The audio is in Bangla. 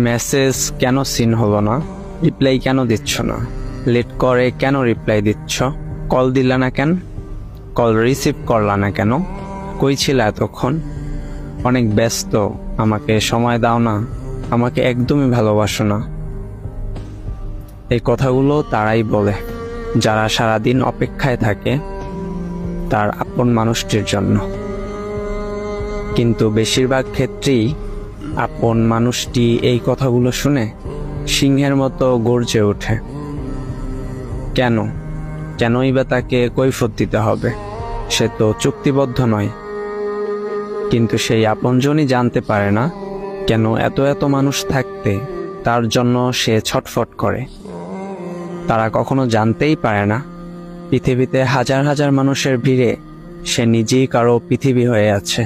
মেসেজ কেন সিন হলো না? রিপ্লাই কেন দিচ্ছ না? লেট করে কেন রিপ্লাই দিচ্ছ? কল দিলা না কেন? কল রিসিভ করলা না কেন? কই ছিল এতক্ষণ? অনেক ব্যস্ত, আমাকে সময় দাও না, আমাকে একদমই ভালোবাসো না। এই কথাগুলো তারাই বলে যারা সারাদিন অপেক্ষায় থাকে তার আপন মানুষটির জন্য, কিন্তু বেশিরভাগ ক্ষেত্রেই আপন মানুষটি এই কথাগুলো শুনে সিংহের মতো গর্জে ওঠে। কেনই বা তাকে কৈফিয়ত দিতে হবে? সে তো চুক্তিবদ্ধ নয়। কিন্তু সেই আপনজনই জানতে পারে না কেন এত এত মানুষ থাকতে তার জন্য সে ছটফট করে। তারা কখনো জানতেই পারে না পৃথিবীতে হাজার হাজার মানুষের ভিড়ে সে নিজেই কারো পৃথিবী হয়ে আছে।